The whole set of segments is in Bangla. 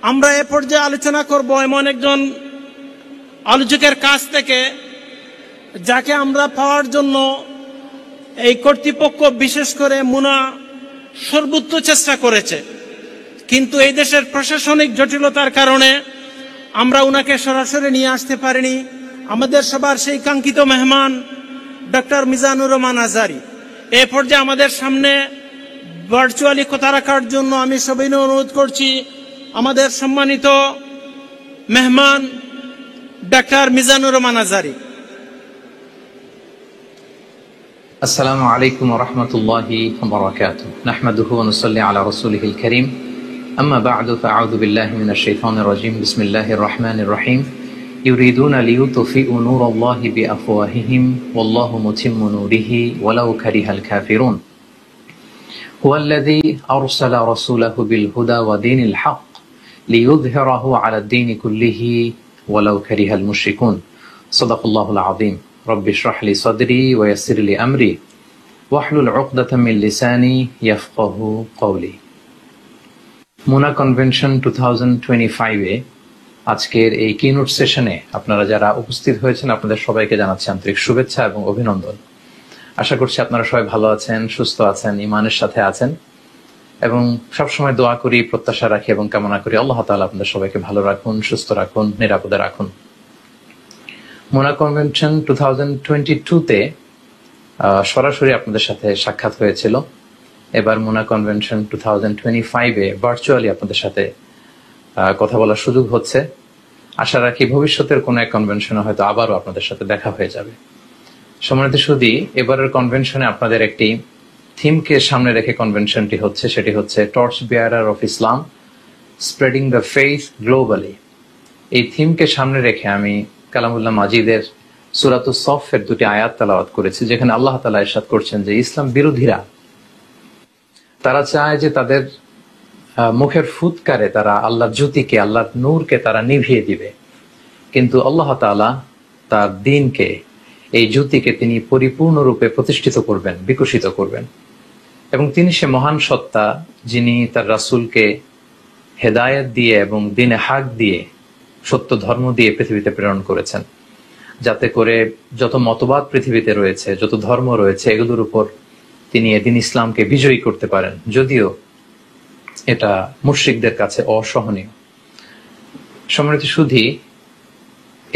আমরা এ পর্যায়ে আলোচনা করব এমন একজন আলোচকের কাছ থেকে, যাকে আমরা পাওয়ার জন্য এই কর্তৃপক্ষ বিশেষ করে মুনা সর্বোচ্চ চেষ্টা করেছে, কিন্তু এই দেশের প্রশাসনিক জটিলতার কারণে আমরা উনাকে সরাসরি নিয়ে আসতে পারিনি। আমাদের সবার সেই কাঙ্ক্ষিত মেহমান ডক্টর মিজানুর রহমান আজহারী এ পর্যায়ে আমাদের সামনে ভার্চুয়ালি কথা রাখার জন্য আমি সবাইকে অনুরোধ করছি আমাদের সম্মানিত মেহমান ডক্টর মিজানুর রহমান আজহারী। السلام عليكم ورحمة الله وبركاته. نحمده ونصلي على رسوله الكريم. أما بعد فأعوذ بالله من الشيطان الرجيم. بسم الله الرحمن الرحيم. يريدون ليطفئوا نور الله بأفواههم والله متم نوره ولو كره الكافرون. هو الذي أرسل رسوله بالهدى ودين الحق ليظهره على الدين كله ولو كره المشركون. صدق الله العظيم. رب اشرح لي صدري ويسر لي أمري واحلل عقدة من لساني يفقه قولي. মুনা কনভেনশন 2025 আজকের এই কিনোট সেশনে আপনারা যারা উপস্থিত হয়েছেন আপনাদের সবাইকে জানাচ্ছি আন্তরিক শুভেচ্ছা এবং অভিনন্দন। আশা করছি আপনারা সবাই ভালো আছেন, সুস্থ আছেন, ঈমানের সাথে আছেন এবং সবসময় দোয়া করি, প্রত্যাশা রাখি এবং কামনা করি আল্লাহ তাআলা আপনাদের সবাইকে ভালো রাখুন, সুস্থ রাখুন, নিরাপদে রাখুন। মুনা কনভেনশন 2022-তে সরাসরি আপনাদের সাথে সাক্ষাৎ হয়েছিল। এবার মুনা কনভেনশন 2025-এ ভার্চুয়ালি আপনাদের সাথে কথা বলার সুযোগ হচ্ছে। আশা রাখি ভবিষ্যতের কোনো এক কনভেনশনে হয়তো আবারও আপনাদের সাথে দেখা হয়ে যাবে। সম্মানিত সুধী, এবারের কনভেনশনে আপনাদের একটি থিমকে সামনে রেখে কনভেনশনটি হচ্ছে, সেটি হচ্ছে torch bearer of Islam, spreading the faith globally. এই থিমকে সামনে রেখে আমি কালামুল্লাহ মাজিদের সূরাতুস সফের দুটি আয়াত তেলাওয়াত করেছি, যেখানে আল্লাহ তাআলা ইরশাদ করছেন যে ইসলাম বিরোধীরা তারা চায় যে তাদের মুখের ফুৎকারে তারা আল্লাহর জ্যোতিকে, আল্লাহর নূরকে তারা নিভিয়ে দিবে, কিন্তু আল্লাহ তাআলা তার দ্বীনকে, এই জ্যোতিকে তিনি পরিপূর্ণরূপে প্রতিষ্ঠিত করবেন, বিকশিত করবেন। এবং তিনি সে মহান সত্তা যিনি তার রাসূলকে হেদায়েত দিয়ে এবং দ্বীনে হক দিয়ে, সত্য ধর্ম দিয়ে পৃথিবীতে প্রেরণ করেছেন, যাতে করে যত মতবাদ পৃথিবীতে রয়েছে, যত ধর্ম রয়েছে, এগুলোর উপর তিনি এদিন ইসলামকে বিজয়ী করতে পারেন, যদিও এটা মুশরিকদের কাছে অসহনীয়। সম্মানিত সুধী,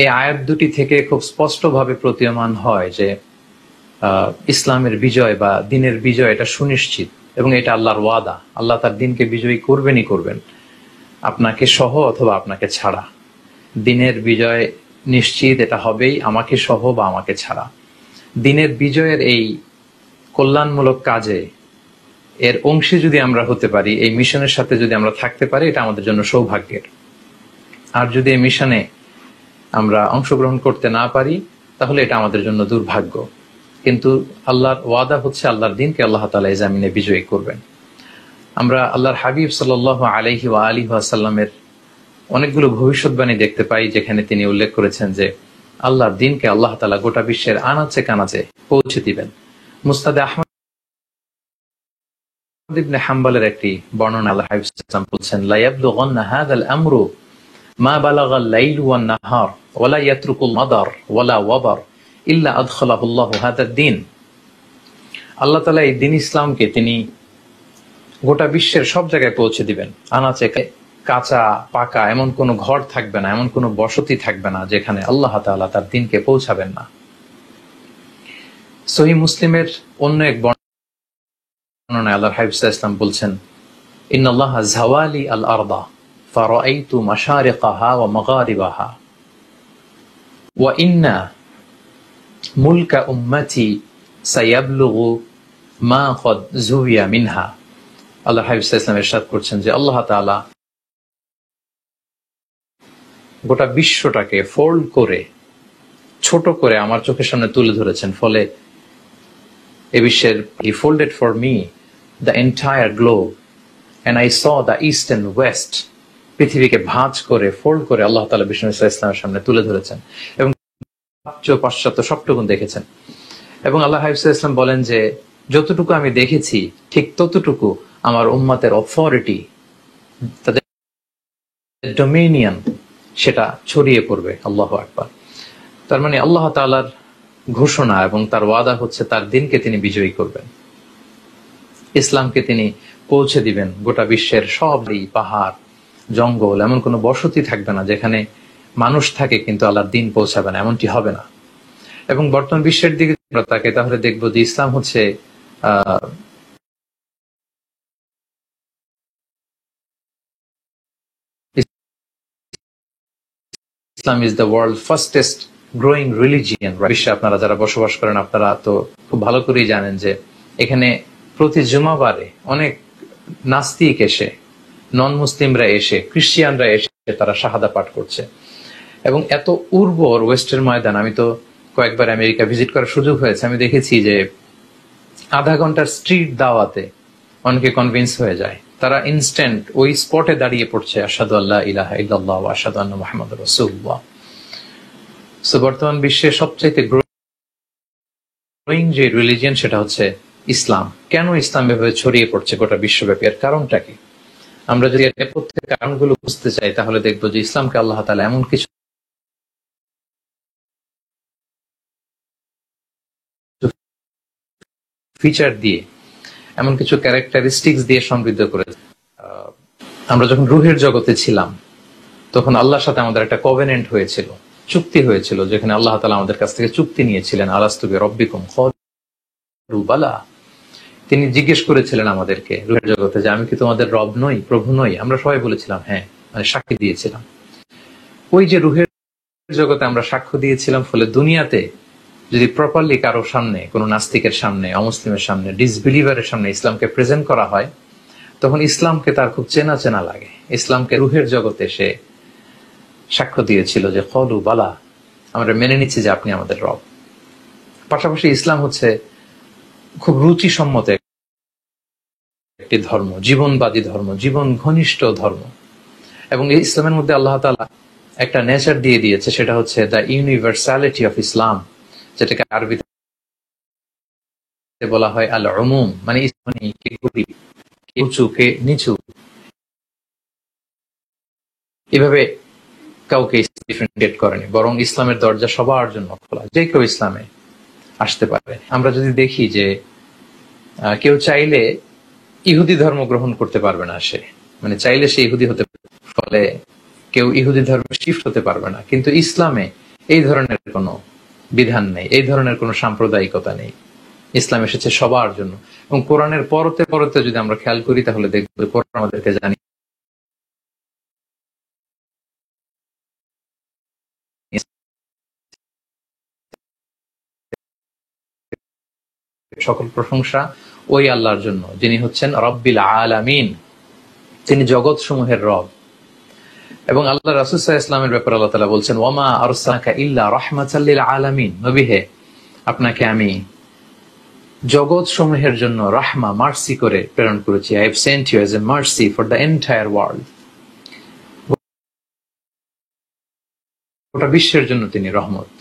এই আয়াত দুটি থেকে খুব স্পষ্টভাবে প্রতীয়মান হয় যে ইসলামের বিজয় বা দ্বীনের বিজয় এটা সুনিশ্চিত এবং এটা আল্লাহর ওয়াদা। আল্লাহ তার দ্বীনকে বিজয়ী করবেনই করবেন, আপনাকে সহ অথবা আপনাকে ছাড়া। দ্বীনের বিজয় নিশ্চিত, এটা হবেই, আমাকে সহ বা আমাকে ছাড়া। দ্বীনের বিজয়ের এই কল্যাণমূলক কাজে এর অংশী যদি আমরা হতে পারি, এই মিশনের সাথে যদি আমরা থাকতে পারি, এটা আমাদের জন্য সৌভাগ্যের। আর যদি এই মিশনে আমরা অংশগ্রহণ করতে না পারি, তাহলে এটা আমাদের জন্য দুর্ভাগ্য। কিন্তু আল্লাহর ওয়াদা হচ্ছে আল্লাহর দ্বীনকে আল্লাহ তাআলা এই জমিনে বিজয়ী করবেন। আমরা আল্লাহর হাবিব সাল্লাল্লাহু আলাইহি ওয়া আলিহি ওয়াসাল্লামের অনেকগুলো ভবিষ্যৎবাণী দেখতে পাই, যেখানে তিনি উল্লেখ করেছেন যে আল্লাহর দ্বীনকে আল্লাহ তাআলা গোটা বিশ্বের আনাচে কানাচে পৌঁছে দিবেন। মুসনাদে আহমদ ইবনে হাম্বলের একটি বর্ণনা আল্লাহ হাবিব সাল্লাল্লাহু আলাইহি ওয়াসাল্লাম বলছেন, লা ইয়াবলুগান্না হাযাল আমরু মা বালাগাল লাইলু ওয়ান নাহার ওয়া লা ইয়াতরুকুল মাদার ওয়া লা ওয়াবার ইল্লা আদখালাহুল্লাহু হাযাদ দ্বীন। আল্লাহ তাআলা এই দ্বীন ইসলামকে তিনি গোটা বিশ্বের সব জায়গায় পৌঁছে দিবেন, আনাচে কাঁচা পাকা এমন কোন ঘর থাকবে না, এমন কোন বসতি থাকবে না যেখানে আল্লাহ তাআলা তার দ্বীনকে পৌঁছাবেন না। সহিহ মুসলিমের অন্য এক বর্ণনায় আল্লাহর হাবিব সাল্লাল্লাহু আলাইহি ওয়াসাল্লাম বলছেন, ইন্নাল্লাহা যাওয়ালি আল আরদা ফারাআইতু মাশারিকাহা ওয়া মাগারিবাহা ওয়া ইন্না মুলকা উম্মতি সায়াবলুগু মা ক্বাদ যুবিয়া মিনহা। আল্লাহর হাবিব সাল্লাল্লাহু আলাইহি ওয়াসাল্লাম ইরশাদ করছেন যে আল্লাহ তাআলা গোটা বিশ্বটাকে ফোল্ড করে, ছোট করে আমার চোখের সামনে তুলে ধরেছেন, ফলে এ বিশ্বের he folded for me the entire globe and I saw the east and west। পৃথিবীকে ভাঁজ করে, ফোল্ড করে আল্লাহ তাআলা বিষ্ণু ইসলামের সামনে তুলে ধরেছেন এবং প্রাচ্য পাশ্চাত্য সবটুকু দেখেছেন। এবং আল্লাহ হাবিব সাল্লাল্লাহু আলাইহি ওয়াসাল্লাম বলেন যে যতটুকু আমি দেখেছি ঠিক ততটুকু আমার উম্মতের অথরিটি, তাদের ডোমিনিয়ন সেটা ছড়িয়ে পড়বে। আল্লাহু আকবার। তার মানে আল্লাহ তাআলার ঘোষণা এবং তার ওয়াদা হচ্ছে তার দিনকে তিনি বিজয়ী করবেন, ইসলামকে তিনি পৌঁছে দিবেন। গোটা বিশ্বের সব পাহাড় জঙ্গল এমন কোনো বসতি থাকবে না যেখানে মানুষ থাকে কিন্তু আল্লাহর দিন পৌঁছাবে না, এমনটি হবে না। এবং বর্তমান বিশ্বের দিকে আমরা তাকে তাহলে দেখবো যে ইসলাম হচ্ছে Islam is the world fastest growing religion. বিশ্বে আপনারা যারা বসবাস করেন আপনারা তো খুব ভালো করেই জানেন যে এখানে প্রতি জুমাবারে অনেক নাস্তিক এসে, নন মুসলিমরা এসে, খ্রিস্টিয়ানরা এসে তারা শাহাদা পাঠ করছে। এবং এত উর্বর ওয়েস্টের ময়দান, আমি তো কয়েকবার আমেরিকা ভিজিট করার সুযোগ হয়েছে, আমি দেখেছি যে আধা ঘন্টার স্ট্রিট দাওয়াতে অনেকে কনভিন্স হয়ে যায়, তারা ইনস্ট্যান্ট ওই স্পটে দাঁড়িয়ে পড়ছে আশহাদু আল্লা ইলাহা ইল্লাল্লাহ ওয়া আশহাদু আন্না মুহাম্মাদুর রাসূলুল্লাহ। সো বর্তমান বিশ্বের সবচেয়ে গ্রোয়িং যে রিলিজিয়ন সেটা হচ্ছে ইসলাম। কেন ইসলাম এভাবে ছড়িয়ে পড়ছে গোটা বিশ্বব্যাপী, এর কারণটা কি? আমরা যদি এর প্রত্যেক কারণগুলো বুঝতে চাই তাহলে দেখবো যে ইসলামকে আল্লাহ তাআলা এমন কিছু ফিচার দিয়ে, এমন কিছু ক্যারেক্টারিস্টিক্স দিয়ে সমৃদ্ধ করেছে। আমরা যখন রুহের জগতে ছিলাম তখন আল্লাহর সাথে আমাদের একটা কভেনেন্ট হয়েছিল, চুক্তি হয়েছিল, যেখানে আল্লাহ তাআলা আমাদের কাছ থেকে চুক্তি নিয়েছিলেন, আলাস্তু বিরাব্বিকুম ক্বালু বালা। তিনি জিজ্ঞেস করেছিলেন আমাদেরকে রুহের জগতে যে আমি কি তোমাদের রব নই, প্রভু নই? আমরা সবাই বলেছিলাম হ্যাঁ, মানে সাক্ষী দিয়েছিলাম। ওই যে রুহের জগতে আমরা সাক্ষ্য দিয়েছিলাম, ফলে দুনিয়াতে যদি প্রপারলি কারো সামনে, কোনো নাস্তিকের সামনে, অমুসলিমের সামনে, ডিসবিলিভারের সামনে ইসলামকে প্রেজেন্ট করা হয় তখন ইসলামকে তার খুব চেনা চেনা লাগে। ইসলামকে রুহের জগতে সে সাক্ষ্য দিয়েছিল যে ক্বালু বালা, আমরা মেনে নিচ্ছি যে আপনি আমাদের রব। পাশাপাশি ইসলাম হচ্ছে খুব রুচিসম্মত একটি ধর্ম, জীবনবাদী ধর্ম, জীবন ঘনিষ্ঠ ধর্ম। এবং এই ইসলামের মধ্যে আল্লাহ তাআলা একটা নেচার দিয়ে দিয়েছে, সেটা হচ্ছে দ্য ইউনিভার্সালিটি অফ ইসলাম, যেটাকে আরবিতে বলা হয় আল উমুম, মানে কে গরিব, কে উঁচু, কে নিচু, এভাবে কাউকে ডিফারেন্সিয়েট করেনি, বরং ইসলামের দরজা সবার জন্য খোলা, যে কেউ ইসলামে আসতে পারে। আমরা যদি দেখি যে কেউ চাইলে ইহুদি ধর্ম গ্রহণ করতে পারবে না, সে মানে চাইলে সে ইহুদি হতে পারে, ফলে কেউ ইহুদি ধর্মে শিফট হতে পারবে না। কিন্তু ইসলামে এই ধরনের কোনো বিধান নেই, এই ধরনের কোনো সাম্প্রদায়িকতা নেই। ইসলাম এসেছে সবার জন্য। এবং কোরআনের পরতে পরতে যদি আমরা খেয়াল করি তাহলে দেখবো কোরআন আমাদেরকে জানি সকল প্রশংসা ওই আল্লাহর জন্য যিনি হচ্ছেন রব্বিল আলামিন, তিনি জগৎ সমূহের রব। এবং আল্লাহ রাসূল সাল্লাল্লাহু আলাইহি ওয়াসাল্লামের ব্যাপারে আল্লাহ তাআলা বলছেন ওয়ামা আরসালনাকা ইল্লা রাহমাতাল লিল আলামিন, নবী হে, আপনাকে আমি জগৎ সমূহের জন্য রাহমা, মার্সি করে প্রেরণ করেছি। I have sent you as a mercy for the entire world. গোটা বিশ্বের জন্য তিনি রহমত।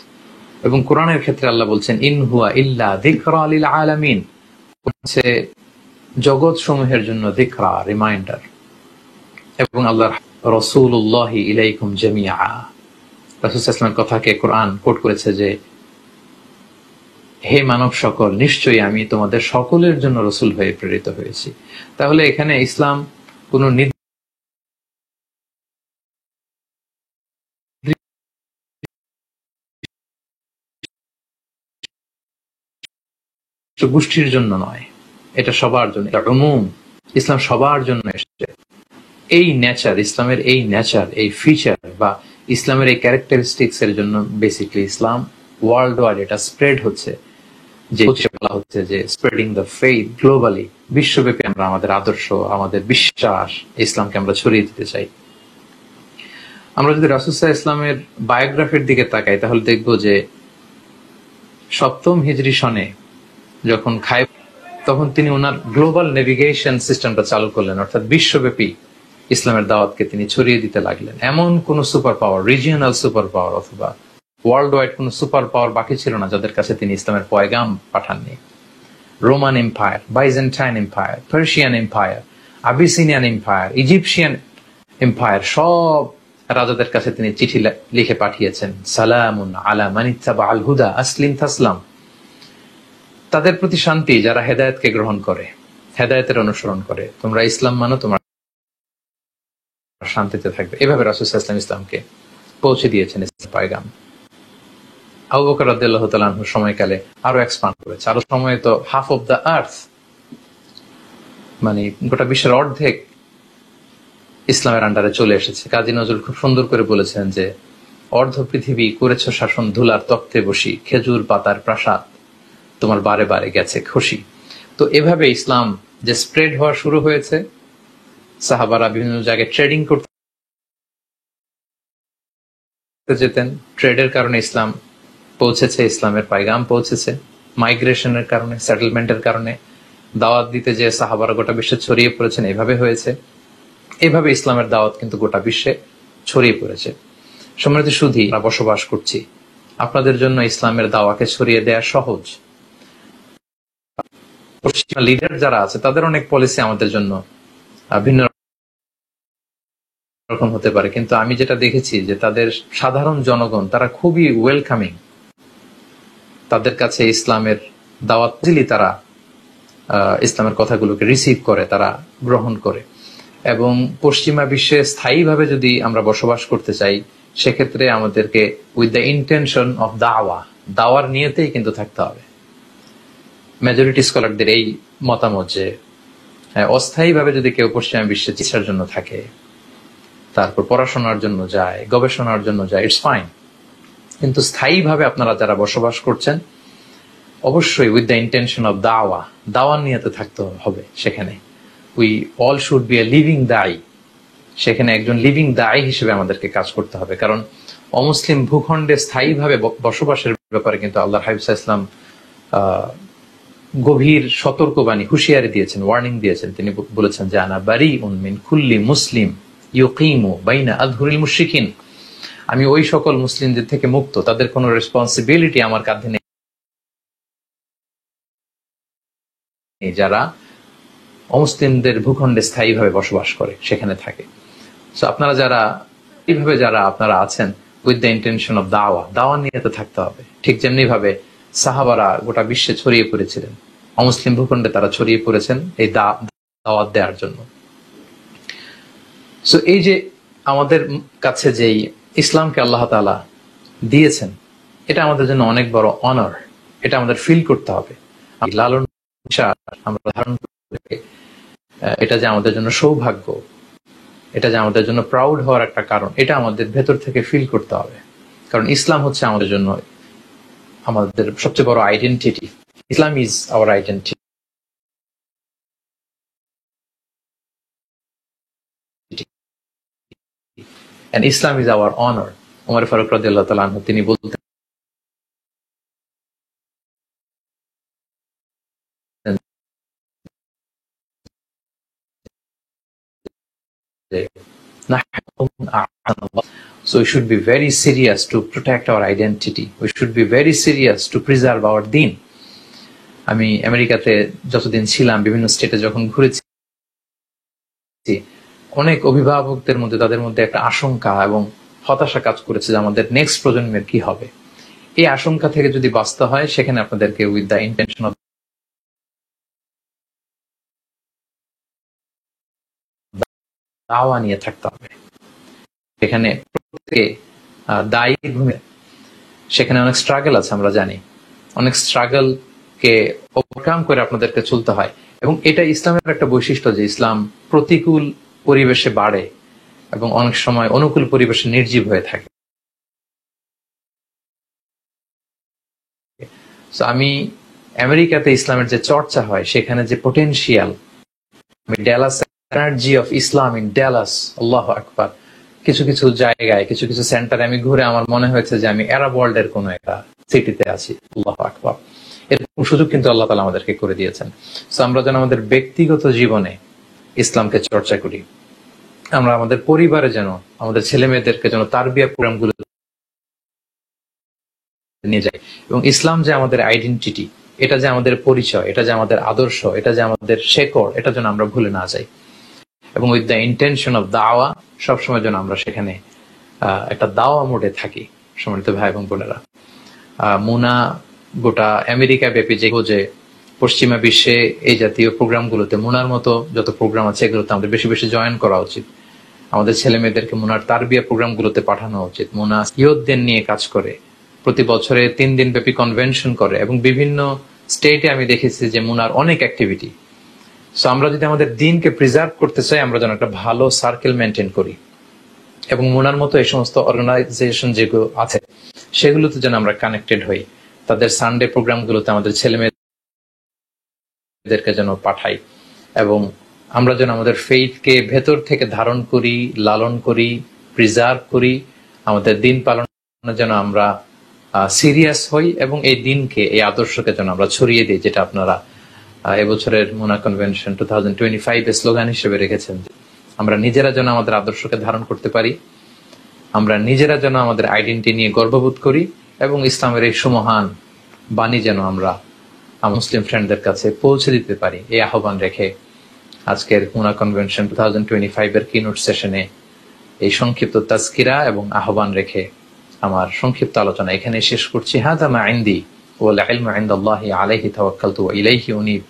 এবং কোরআনের ক্ষেত্রে আল্লাহ বলছেন ইন হুয়া ইল্লা যিকরা লিল আলামিন, হচ্ছে জগৎ সমূহের জন্য যিকরা, রিমাইন্ডার। এবং আল্লাহর রাসূলুল্লাহি ইলাইকুম জামিআ, রাসূল সাল্লাল্লাহু আলাইহি ওয়াসাল্লামের কথাকে কোরআন কোট করেছে যে হে মানব সকল, নিশ্চয়ই আমি তোমাদের সকলের জন্য রাসূল হয়ে প্রেরিত হয়েছি। তাহলে এখানে ইসলাম কোন গোষ্ঠীর জন্য নয়, এটা সবার জন্য, এটা উমুম। ইসলাম সবার জন্য এসেছে। এই নেচার, ইসলামের এই নেচার, এই ফিচার বা ইসলামের এই ক্যারেক্টারিস্টিক্স এর জন্য বেসিক্যালি ইসলাম ওয়ার্ল্ড ওয়াইড এটা স্প্রেড হচ্ছে, যে বলা হচ্ছে যে স্প্রেডিং দ্য ফেইথ গ্লোবালি, বিশ্বব্যাপী আমরা আমাদের আদর্শ, আমাদের বিশ্বাস, ইসলামকে আমরা ছড়িয়ে দিতে চাই। আমরা যদি রাসূল সাল্লাল্লাহু আলাইহি ওয়াসাল্লামের বায়োগ্রাফির দিকে তাকাই তাহলে দেখবো যে 7ম হিজরি সনে যখন তখন তিনি ওনার গ্লোবাল নেভিগেশন সিস্টেমটা চালু করলেন, অর্থাৎ বিশ্বব্যাপী ইসলামের দাওয়াতকে তিনি ছড়িয়ে দিতে লাগলেন। এমন কোন super power, regional super power অথবা ওয়ার্ল্ড ওয়াইড কোন সুপার পাওয়ার বাকি ছিল না যাদের কাছে তিনি ইসলামের পয়গাম পাঠাননি। Roman empire, Byzantine empire, Persian empire, Abyssinian empire, Egyptian empire, সব রাজাদের কাছে তিনি চিঠি লিখে পাঠিয়েছেন, সালামুন আলা মান ইত্তাবা আল হুদা আসলিম তাসলাম। তাদের প্রতি শান্তি যারা হেদায়েতকে গ্রহণ করে, হেদায়েতের অনুসরণ করে, তোমরা ইসলাম মানো, তোমরা শান্তিতে থাকবে। এভাবে রাসূল সাল্লাল্লাহু আলাইহি ওয়াসাল্লাম ইসলামকে পৌঁছে দিয়েছেন, ইসলামের পয়গাম। আবু বকর রাদিয়াল্লাহু তাআলা আনহুর সময়কালে আরো এক্সপান্ড করেছে। আরো সময়ে তো হাফ অফ দ্য আর্থ, মানে গোটা বিশ্বের অর্ধেক ইসলামের আন্ডারে চলে এসেছে। কাজী নজরুল খুব সুন্দর করে বলেছেন যে, অর্ধ পৃথিবী করেছ শাসন, ধুলার তক্তে বসি, খেজুর পাতার প্রাসাদ তোমার বারে বারে গেছে খুশি। তো এভাবে ইসলাম যে স্প্রেড হওয়া শুরু হয়েছে, সাহাবারা বিভিন্ন জায়গায় ট্রেডিং করতে যেতেন, ট্রেডের কারণে ইসলাম পৌঁছেছে, ইসলামের পায়গাম পৌঁছেছে। মাইগ্রেশনের কারণে, সেটেলমেন্টের কারণে দাওয়াত দিতে যে সাহাবারা গোটা বিশ্বে ছড়িয়ে পড়েছেন, এভাবে হয়েছে। এভাবে ইসলামের দাওয়াত কিন্তু গোটা বিশ্বে ছড়িয়ে পড়েছে। সম্মানিত সুধী, আমরা বসবাস করছি, আপনাদের জন্য ইসলামের দাওয়াকে ছড়িয়ে দেওয়া সহজ। পশ্চিমা লিডার যারা আছে তাদের অনেক পলিসি আমাদের জন্য ভিন্ন রকম হতে পারে, কিন্তু আমি যেটা দেখেছি যে তাদের সাধারণ জনগণ তারা খুবই ওয়েলকামিং। তাদের কাছে ইসলামের দাওয়াত দিলে তারা ইসলামের কথাগুলোকে রিসিভ করে, তারা গ্রহণ করে। এবং পশ্চিমা বিশ্বে স্থায়ীভাবে যদি আমরা বসবাস করতে চাই, সেক্ষেত্রে আমাদেরকে উইথ দ্য ইন্টেনশন অফ দাওয়ার নিয়তেই কিন্তু থাকতে হবে। মেজরিটি স্কলারদের এই মতামত যে অস্থায়ীভাবে যদি কেউ পশ্চিমা বিশ্বে চিকিৎসার জন্য থাকে, তারপর পড়াশোনার জন্য যায়, গবেষণার জন্য যায়, ইটস ফাইন, কিন্তু স্থায়ীভাবে আপনারা যারা বসবাস করছেন, অবশ্যই উইথ দ্য ইন্টেনশন অফ দাওয়ার নিয়তে থাকতে হবে। সেখানে we all should B a living দায়ী, সেখানে একজন লিভিং দায়ী হিসেবে আমাদেরকে কাজ করতে হবে। কারণ অমুসলিম ভূখণ্ডে স্থায়ীভাবে বসবাসের ব্যাপারে কিন্তু আল্লাহর হাবিব সাল্লাল্লাহু আলাইহি ওয়াসাল্লাম গভীর সতর্কবাণী, হুঁশিয়ারি দিয়েছেন, ওয়ার্নিং দিয়েছেন। তিনি বলেছেন যে, আনা বারিউন মিন কুল্লি মুসলিম ইউকিমু বাইনা আযহুরিল মুশরিকিন, আমি ওই সকল মুসলিমদের থেকে মুক্ত, তাদের কোনো রেসপন্সিবিলিটি আমার কাঁধে নেই যারা অমুসলিমদের ভূখণ্ডে স্থায়ীভাবে বসবাস করে, সেখানে থাকে। সো আপনারা যারা এইভাবে যারা আপনারা আছেন, উইথ দ্য ইন্টেনশন অফ দাওয়া নিয়ে তো থাকতে হবে। ঠিক যেমনি ভাবে সাহাবারা গোটা বিশ্বে ছড়িয়ে পড়েছিলেন, অমুসলিম ভূখণ্ডে তারা ছড়িয়ে পড়েছেন এই দাওয়াত দেওয়ার জন্য। সো এই যে আমাদের কাছে যেই ইসলামকে আল্লাহ তাআলা দিয়েছেন, এটা আমাদের জন্য অনেক বড় অনার। এটা আমাদের ফিল করতে হবে, লালন আমরা ধারণ করে, এটা যে আমাদের জন্য সৌভাগ্য, এটা যে আমাদের জন্য প্রাউড হওয়ার একটা কারণ, এটা আমাদের ভেতর থেকে ফিল করতে হবে। কারণ ইসলাম হচ্ছে আমাদের জন্য আমাদের সবচেয়ে বড় identity. Islam is our identity. And Islam is our honor. ওমর ফারুক রাদিয়াল্লাহু তাআলা আনহু তিনি বলতেন so we should be very serious to protect our identity. We should be very serious to preserve our deen. আমি আমেরিকাতে যতদিন ছিলাম, বিভিন্ন স্টেটে যখন ঘুরেছি, অনেক অভিভাবকদের মধ্যে তাদের মধ্যে একটা আশঙ্কা এবং হতাশা কাজ করেছে যে আমাদের নেক্সট প্রজন্মের কি হবে। এই আশঙ্কা থেকে যদি বাঁচতে হয়, সেখানে আপনাদেরকে উইথ দ্য ইন্টেনশন অফ দাওয়া নিয়ে থাকতে হবে। সেখানে প্রত্যেকে দায়ী ভূমিকা, সেখানে অনেক স্ট্রাগল আছে, আমরা জানি। অনেক স্ট্রাগল কে ওভারকাম করে আপনাদেরকে চলতে হয়। এবং এটা ইসলামের একটা বৈশিষ্ট্য যে ইসলাম প্রতিকূল পরিবেশে বাড়ে এবং অনেক সময় অনুকূল পরিবেশে নির্জীব হয়ে থাকে। আমি আমেরিকাতে ইসলামের যে চর্চা হয়, সেখানে যে পটেনশিয়াল, আমি Dallas energy of Islam in Dallas, আল্লাহু আকবার, কিছু কিছু জায়গায়, কিছু কিছু সেন্টারে আমি ঘুরে আমার মনে হয়েছে যে আমি আরব ওয়ার্ল্ডের কোন একটা সিটিতে আছি। আল্লাহু আকবার, এরকম সুযোগ কিন্তু আল্লাহ তাআলা আমাদেরকে করে দিয়েছেন। সো আমরা যেন আমাদের ব্যক্তিগত জীবনে ইসলামকে চর্চা করি, আমরা আমাদের পরিবারে যেন আমাদের ছেলে মেয়েদেরকে যেন তারবিয়া প্রোগ্রামগুলো নিয়ে যাই, এবং ইসলাম যে আমাদের আইডেন্টিটি, এটা যে আমাদের পরিচয়, এটা যে আমাদের আদর্শ, এটা যে আমাদের শেকড়, এটা যেন আমরা ভুলে না যাই। এবং উইথ দ্য ইন্টেনশন অফ দাওয়া, সবসময় যেন আমরা সেখানে একটা দাওয়া মোডে থাকি। সম্মানিত ভাই এবং বোনেরা, মুনা গোটা আমেরিকা ব্যাপী যে পশ্চিমা বিশ্বে এই জাতীয় প্রোগ্রামগুলোতে, মুনার মতো যত প্রোগ্রাম আছে এগুলোতে আমাদের বেশি বেশি জয়েন করা উচিত। আমাদের ছেলে মেয়েদেরকে মুনার তারবিয়া প্রোগ্রামগুলোতে পাঠানো উচিত। মুনা ইয়ুথদের নিয়ে কাজ করে, প্রতি বছরে 3 দিন ব্যাপী কনভেনশন করে, এবং বিভিন্ন স্টেটে আমি দেখেছি যে মুনার অনেক অ্যাক্টিভিটি। সো আমরা যদি আমাদের দিনকে প্রিজার্ভ করতে চাই, আমরা যেন একটা ভালো সার্কেল মেনটেন করি, এবং মুনার মতো এই সমস্ত অর্গানাইজেশন যেগুলো আছে সেগুলোতে যেন আমরা কানেক্টেড হই। তাদের সানডে প্রোগ্রামগুলোতে আমাদের ছেলে মেয়েদেরকে যেন পাঠাই, এবং আমরা যেন আমাদের ফেইথকে ভেতর থেকে ধারণ করি, লালন করি, প্রিজার্ভ করি। আমাদের দিন পালনে যেন আমরা সিরিয়াস হই, এবং এই দিনকে, এই আদর্শকে যেন আমরা ছড়িয়ে দিই, যেটা আপনারা এবছরের মুনা কনভেনশন 2025 এর স্লোগান হিসেবে রেখেছেন। আমরা নিজেরা যেন আমাদের আদর্শকে ধারণ করতে পারি, আমরা নিজেরা যেন আমাদের আইডেন্টিটি নিয়ে গর্ববোধ করি, এবং ইসলামের এই সুমহান বাণী যেন আমরা মুসলিম ফ্রেন্ডদের কাছে পৌঁছে দিতে পারি। এই আহ্বান রেখে আজকের মুনা কনভেনশন 2025 এর কিনোট সেশনে এই সংক্ষিপ্ত তাজকিরা এবং আহ্বান রেখে আমার সংক্ষিপ্ত আলোচনা এখানে শেষ করছি। হাদা মা ইনদি ওয়াল ইলমু ইনদাল্লাহি আলাইহি তাওয়াক্কালতু ওয়া ইলাইহি উনীব।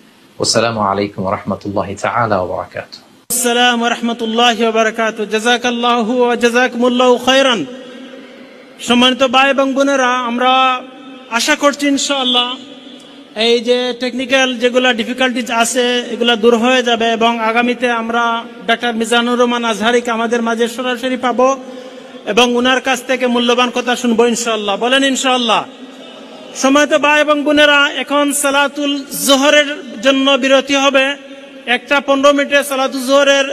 আসসালামু আলাইকুম ওয়া রাহমাতুল্লাহি তাআলা ওয়া বারাকাতুহু। আসসালামু ওয়া রাহমাতুল্লাহি ওয়া বারাকাতুহু। জাযাকাল্লাহু ওয়া জাযাকুমুল্লাহু খাইরান। সম্মানিত ভাই এবং বোনেরা, আমরা আশা করছি ইনশাআল্লাহ এই যে টেকনিক্যাল যেগুলা ডিফিকাল্টিজ আছে এগুলা দূর হয়ে যাবে, এবং আগামীতে আমরা ডক্টর মিজানুর রহমান আজহারিকে আমাদের মাঝে সরাসরি পাবো এবং উনার কাছ থেকে মূল্যবান কথা শুনবো ইনশাআল্লাহ। বলেন ইনশাআল্লাহ। সম্মানিত ভাই এবং বোনেরা, এখন সালাতুল জোহরের জন্য বিরতি হবে। 1:15 মিনিটে সালাতুল জোহরের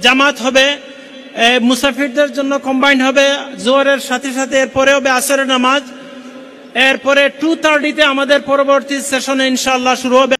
জামাত হবে, মুসাফিরদের জন্য কম্বাইন হবে জোহরের সাথে সাথে। এরপরে হবে আসরের নামাজ। এরপরে 2:30 আমাদের পরবর্তী সেশনে ইনশাআল্লাহ শুরু হবে।